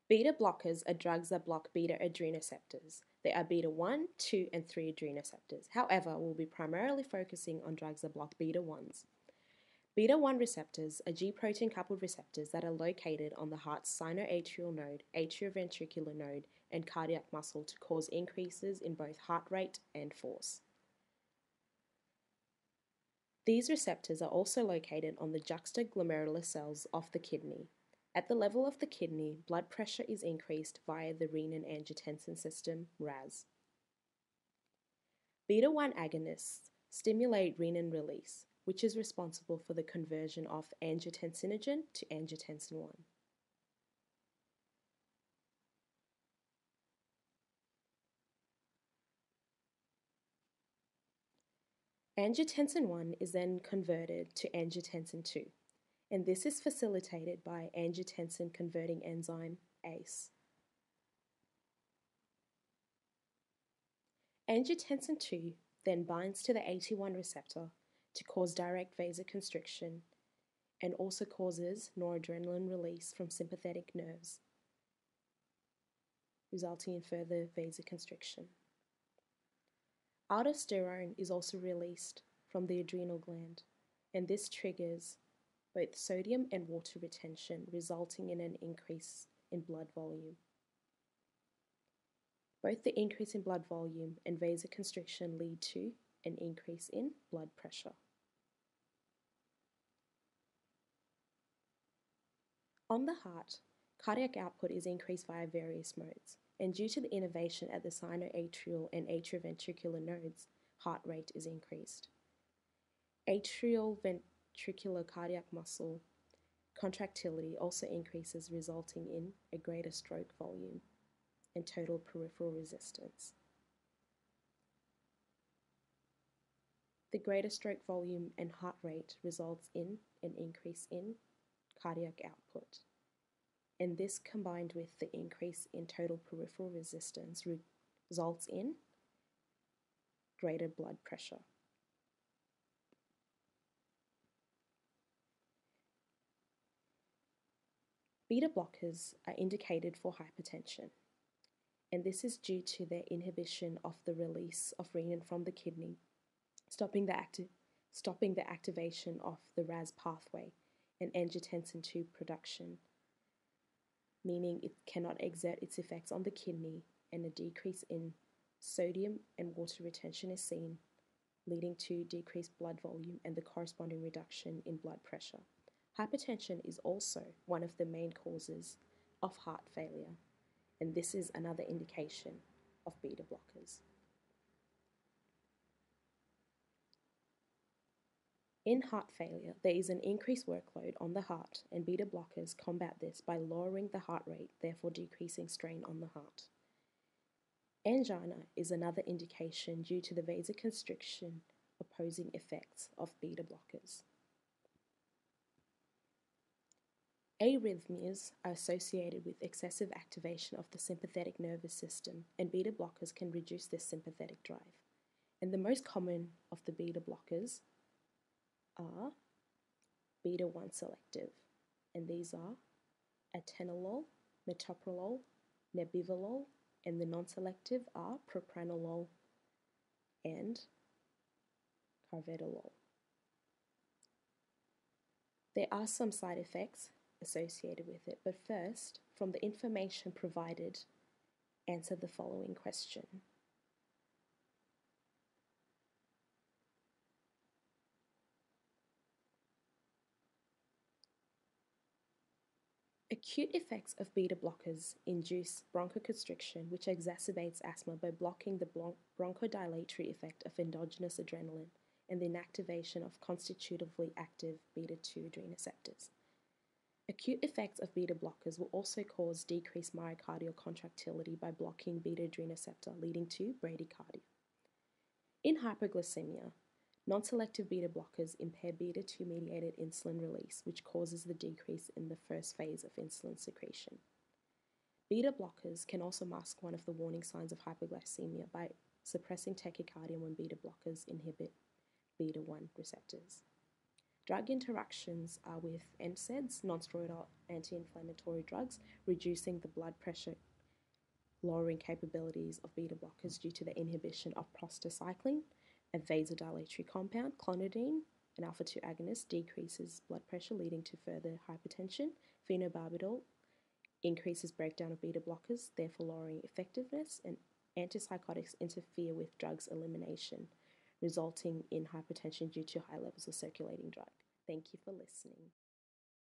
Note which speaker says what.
Speaker 1: Beta blockers are drugs that block beta adrenoceptors. They are beta 1, 2, and 3 adrenoceptors. However, we'll be primarily focusing on drugs that block beta 1s. Beta 1 receptors are G protein coupled receptors that are located on the heart's sinoatrial node, atrioventricular node, and cardiac muscle to cause increases in both heart rate and force. These receptors are also located on the juxtaglomerular cells of the kidney. At the level of the kidney, blood pressure is increased via the renin-angiotensin system, RAS. Beta 1 agonists stimulate renin release, which is responsible for the conversion of angiotensinogen to angiotensin 1. Angiotensin 1 is then converted to angiotensin 2, and this is facilitated by angiotensin converting enzyme ACE. Angiotensin 2 then binds to the AT1 receptor to cause direct vasoconstriction and also causes noradrenaline release from sympathetic nerves, resulting in further vasoconstriction. Aldosterone is also released from the adrenal gland, and this triggers both sodium and water retention, resulting in an increase in blood volume. Both the increase in blood volume and vasoconstriction lead to an increase in blood pressure. On the heart, cardiac output is increased via various modes, and due to the innervation at the sinoatrial and atrioventricular nodes, heart rate is increased. Atrial ventricular cardiac muscle contractility also increases, resulting in a greater stroke volume and total peripheral resistance. The greater stroke volume and heart rate results in an increase in cardiac output, and this combined with the increase in total peripheral resistance results in greater blood pressure. Beta blockers are indicated for hypertension, and this is due to their inhibition of the release of renin from the kidney, stopping the activation of the RAS pathway and angiotensin 2 production, meaning it cannot exert its effects on the kidney, and a decrease in sodium and water retention is seen, leading to decreased blood volume and the corresponding reduction in blood pressure. Hypertension is also one of the main causes of heart failure, and this is another indication of beta blockers. In heart failure, there is an increased workload on the heart, and beta blockers combat this by lowering the heart rate, therefore decreasing strain on the heart. Angina is another indication due to the vasoconstriction opposing effects of beta blockers. Arrhythmias are associated with excessive activation of the sympathetic nervous system, and beta blockers can reduce this sympathetic drive. And the most common of the beta blockers are beta 1 selective, and these are atenolol, metoprolol, nebivolol, and the non-selective are propranolol and carvedilol. There are some side effects associated with it, but first, from the information provided, answer the following question. Acute effects of beta blockers induce bronchoconstriction, which exacerbates asthma by blocking the bronchodilatory effect of endogenous adrenaline and the inactivation of constitutively active beta 2 adrenoceptors. Acute effects of beta blockers will also cause decreased myocardial contractility by blocking beta adrenoceptor, leading to bradycardia. In hypoglycemia, non-selective beta blockers impair beta 2 mediated insulin release, which causes the decrease in the first phase of insulin secretion. Beta blockers can also mask one of the warning signs of hypoglycemia by suppressing tachycardia when beta blockers inhibit beta 1 receptors. Drug interactions are with NSAIDs, non-steroidal anti-inflammatory drugs, reducing the blood pressure lowering capabilities of beta blockers due to the inhibition of prostacyclin, a vasodilatory compound. Clonidine, an alpha-2 agonist, decreases blood pressure, leading to further hypertension. Phenobarbital increases breakdown of beta blockers, therefore lowering effectiveness, and antipsychotics interfere with drugs elimination, resulting in hypertension due to high levels of circulating drug. Thank you for listening.